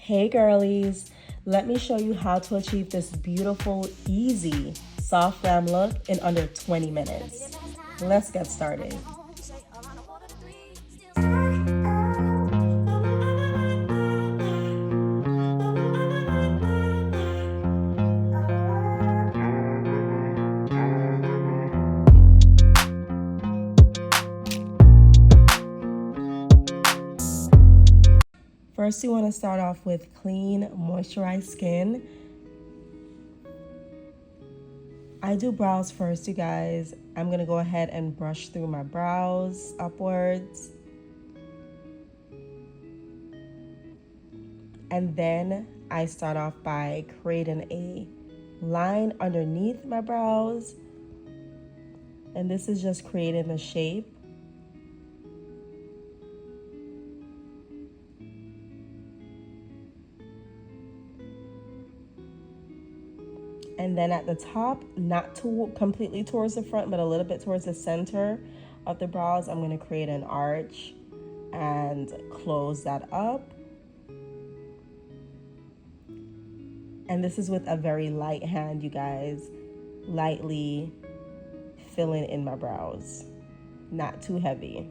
Hey girlies, let me show you how to achieve this beautiful, easy, soft glam look in under 20 minutes. Let's get started. First, you want to start off with clean, moisturized skin. I do brows first, you guys. I'm going to go ahead and brush through my brows upwards. And then I start off by creating a line underneath my brows. And this is just creating the shape. And then at the top, not completely towards the front, but a little bit towards the center of the brows, I'm going to create an arch and close that up. And this is with a very light hand, you guys, lightly filling in my brows, not too heavy.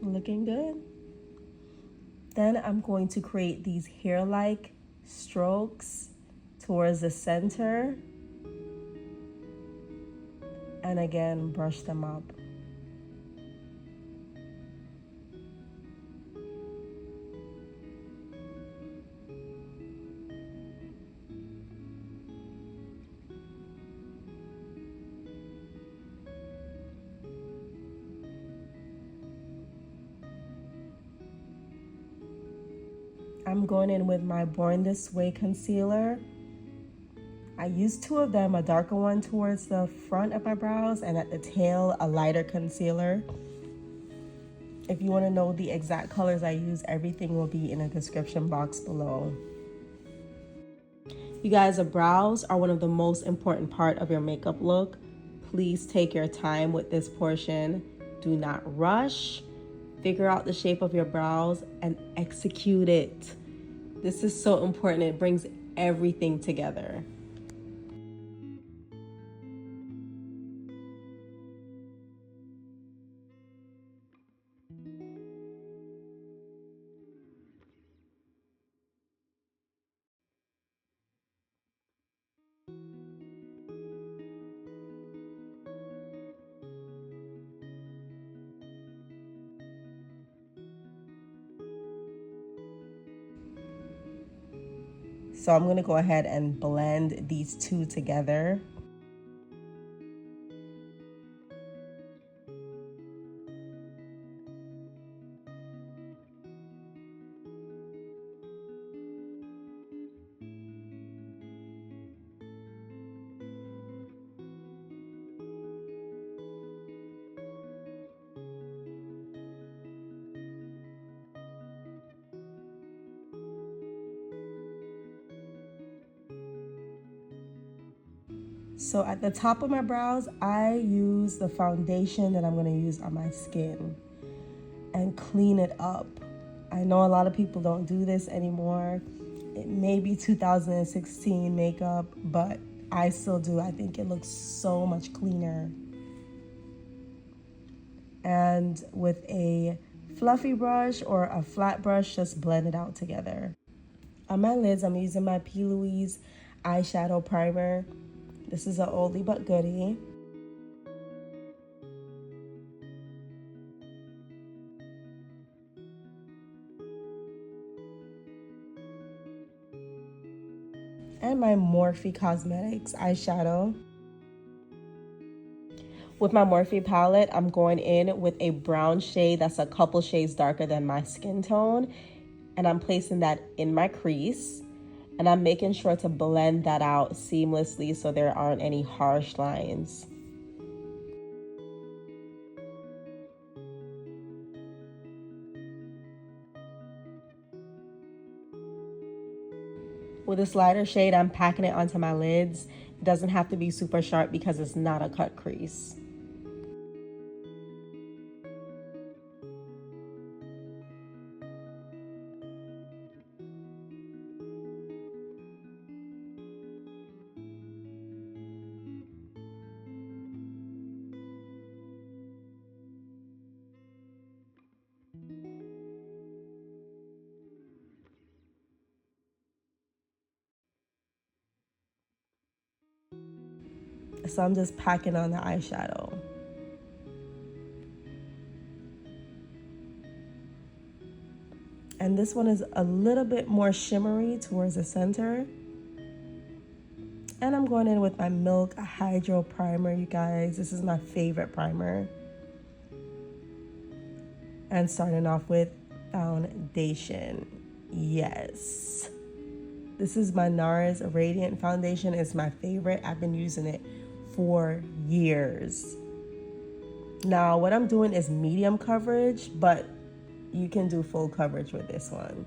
Looking good. Then I'm going to create these hair-like strokes towards the center. And again, brush them up. I'm going in with my Born This Way concealer. I used two of them, a darker one towards the front of my brows and at the tail, a lighter concealer. If you want to know the exact colors I use, everything will be in the description box below. You guys, the brows are one of the most important part of your makeup look. Please take your time with this portion. Do not rush. Figure out the shape of your brows and execute it. This is so important. It brings everything together. So I'm gonna go ahead and blend these two together. So at the top of my brows, I use the foundation that I'm gonna use on my skin and clean it up. I know a lot of people don't do this anymore. It may be 2016 makeup, but I still do. I think it looks so much cleaner. And with a fluffy brush or a flat brush, just blend it out together. On my lids, I'm using my P. Louise eyeshadow primer. This is an oldie but goodie. And my Morphe Cosmetics eyeshadow. With my Morphe palette, I'm going in with a brown shade that's a couple shades darker than my skin tone. And I'm placing that in my crease. And I'm making sure to blend that out seamlessly so there aren't any harsh lines. With this lighter shade, I'm packing it onto my lids. It doesn't have to be super sharp because it's not a cut crease. So I'm just packing on the eyeshadow. And this one is a little bit more shimmery towards the center. And I'm going in with my Milk Hydro Primer, you guys. This is my favorite primer. And starting off with foundation. Yes. This is my NARS Radiant Foundation. It's my favorite. I've been using it for years. Now, what I'm doing is medium coverage, but you can do full coverage with this one.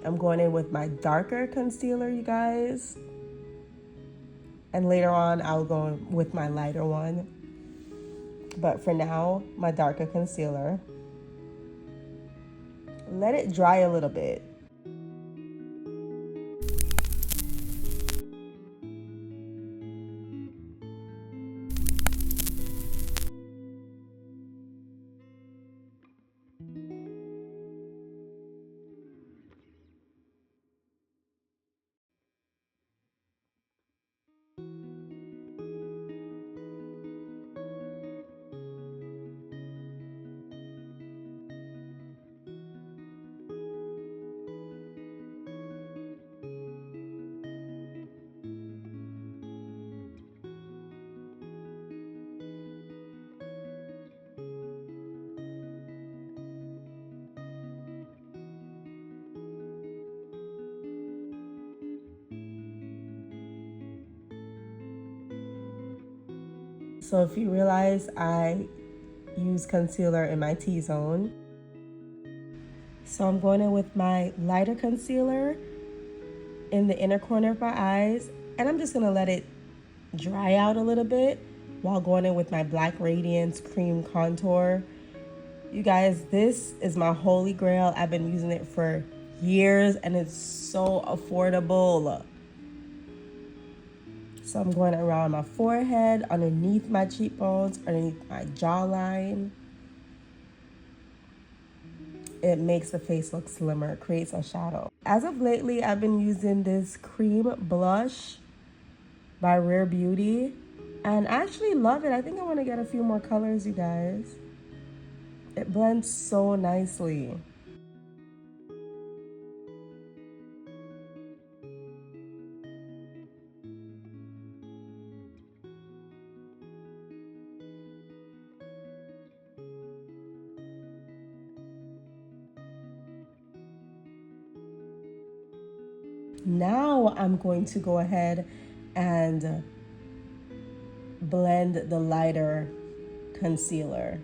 I'm going in with my darker concealer, you guys. And later on, I'll go with my lighter one. But for now, my darker concealer. Let it dry a little bit. So if you realize, I use concealer in my T-zone. So I'm going in with my lighter concealer in the inner corner of my eyes, and I'm just gonna let it dry out a little bit while going in with my Black Radiance Cream Contour. You guys, this is my holy grail. I've been using it for years and it's so affordable. So I'm going around my forehead, underneath my cheekbones, underneath my jawline. It makes the face look slimmer, creates a shadow. As of lately, I've been using this cream blush by Rare Beauty, and I actually love it. I think I want to get a few more colors, you guys. It blends so nicely. Now I'm going to go ahead and blend the lighter concealer.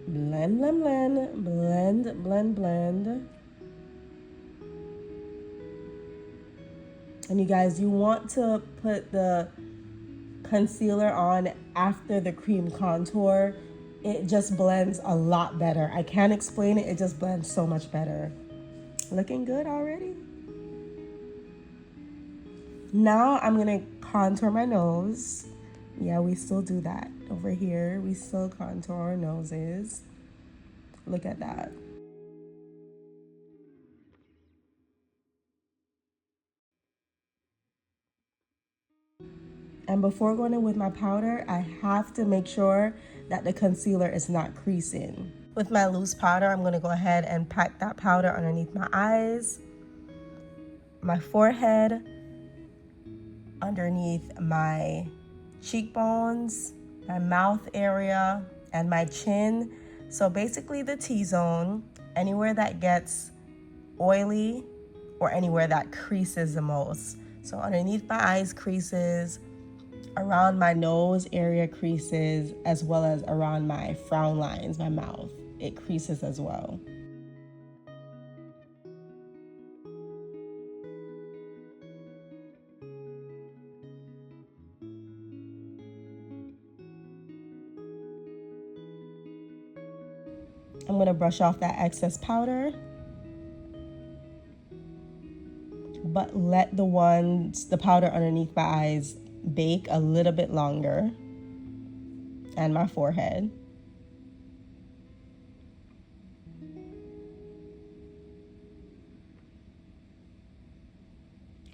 Blend, blend, blend, blend, blend, blend. And you guys, you want to put the concealer on after the cream contour. It just blends a lot better. I can't explain it, it just blends so much better. Looking good already? Now I'm gonna contour my nose. Yeah, we still do that over here. We still contour our noses. Look at that. And before going in with my powder, I have to make sure that the concealer is not creasing. With my loose powder, I'm gonna go ahead and pack that powder underneath my eyes, my forehead, underneath my cheekbones, my mouth area, and my chin. So basically the T-zone, anywhere that gets oily or anywhere that creases the most. So underneath my eyes creases, around my nose area creases, as well as around my frown lines, my mouth, it creases as well. I'm gonna brush off that excess powder, but let the powder underneath my eyes bake a little bit longer, and my forehead.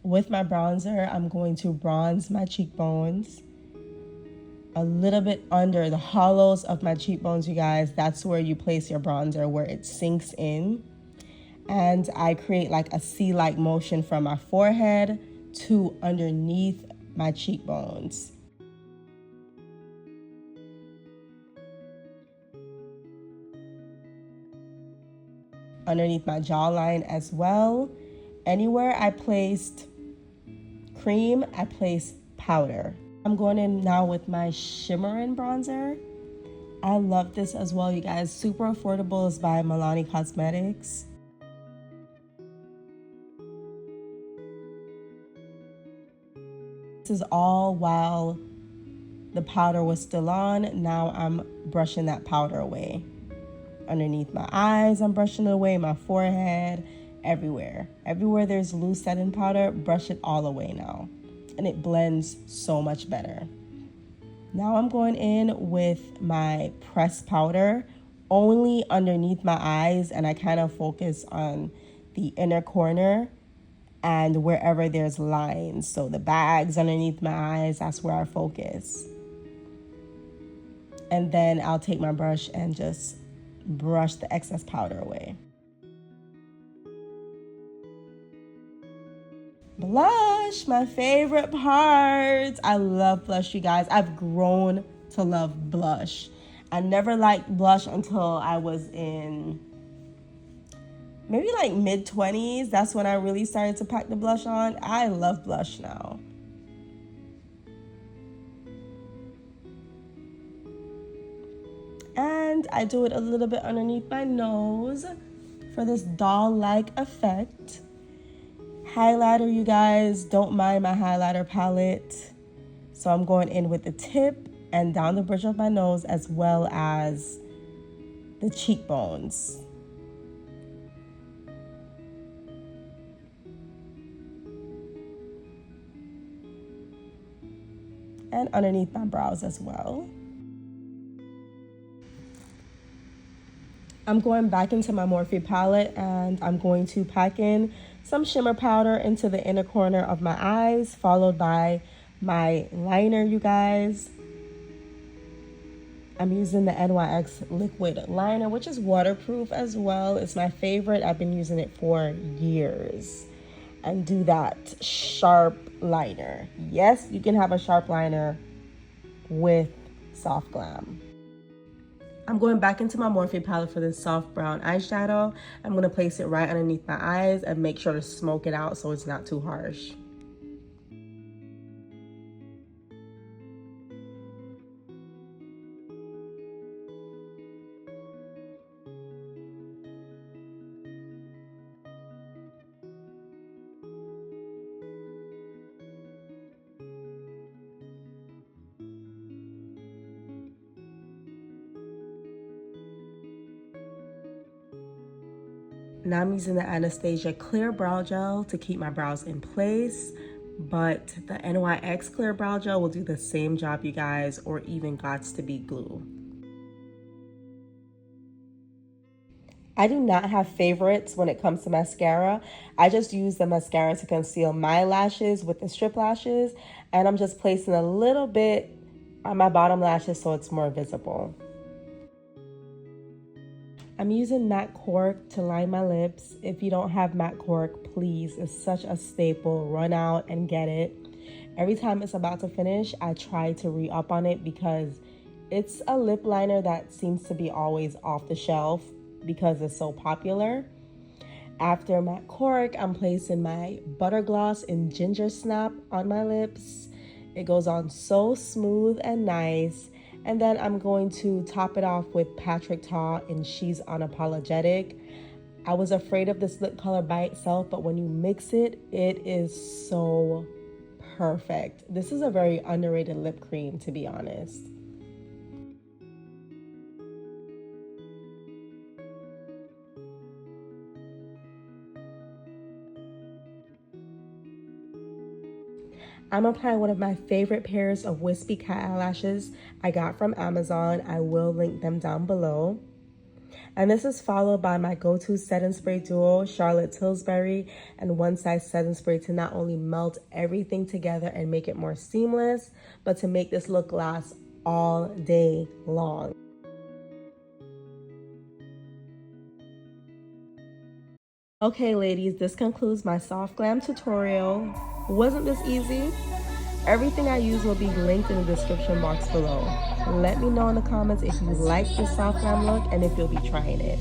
With my bronzer, I'm going to bronze my cheekbones a little bit under the hollows of my cheekbones, you guys. That's where you place your bronzer, where it sinks in. And I create like a C-like motion from my forehead to underneath my cheekbones. Underneath my jawline as well. Anywhere I placed cream, I placed powder. I'm going in now with my shimmering bronzer. I love this as well, you guys. Super affordable. Is by Milani Cosmetics. This is all while the powder was still on. Now I'm brushing that powder away. Underneath my eyes, I'm brushing it away, my forehead, everywhere. Everywhere there's loose setting powder, brush it all away now. And it blends so much better. Now I'm going in with my pressed powder only underneath my eyes, and I kind of focus on the inner corner and wherever there's lines. So the bags underneath my eyes, that's where I focus. And then I'll take my brush and just brush the excess powder away. Blush, my favorite part. I love blush, you guys. I've grown to love blush. I never liked blush until I was in maybe like mid-20s. That's when I really started to pack the blush on. I love blush now. And I do it a little bit underneath my nose for this doll-like effect. Highlighter, you guys, don't mind my highlighter palette. So I'm going in with the tip and down the bridge of my nose, as well as the cheekbones. And underneath my brows as well. I'm going back into my Morphe palette, and I'm going to pack in some shimmer powder into the inner corner of my eyes, followed by my liner, you guys. I'm using the NYX liquid liner, which is waterproof as well. It's my favorite. I've been using it for years. And do that sharp liner. Yes, you can have a sharp liner with soft glam. I'm going back into my Morphe palette for this soft brown eyeshadow. I'm going to place it right underneath my eyes and make sure to smoke it out so it's not too harsh. Now I'm using the Anastasia Clear Brow Gel to keep my brows in place, but the NYX Clear Brow Gel will do the same job, you guys, or even Gots to Be glue. I do not have favorites when it comes to mascara. I just use the mascara to conceal my lashes with the strip lashes, and I'm just placing a little bit on my bottom lashes so it's more visible. I'm using matte cork to line my lips. If you don't have matte cork, please, it's such a staple. Run out and get it. Every time it's about to finish, I try to re-up on it because it's a lip liner that seems to be always off the shelf because it's so popular. After matte cork, I'm placing my butter gloss in Ginger Snap on my lips. It goes on so smooth and nice. And then I'm going to top it off with Patrick Ta in She's Unapologetic. I was afraid of this lip color by itself, but when you mix it, it is so perfect. This is a very underrated lip cream, to be honest. I'm applying one of my favorite pairs of wispy cat eyelashes I got from Amazon. I will link them down below. And this is followed by my go-to setting spray duo, Charlotte Tilbury and One Size Setting Spray, to not only melt everything together and make it more seamless, but to make this look last all day long. Okay, ladies, this concludes my soft glam tutorial. Wasn't this easy? Everything I use will be linked in the description box below. Let me know in the comments if you like this soft glam look and if you'll be trying it.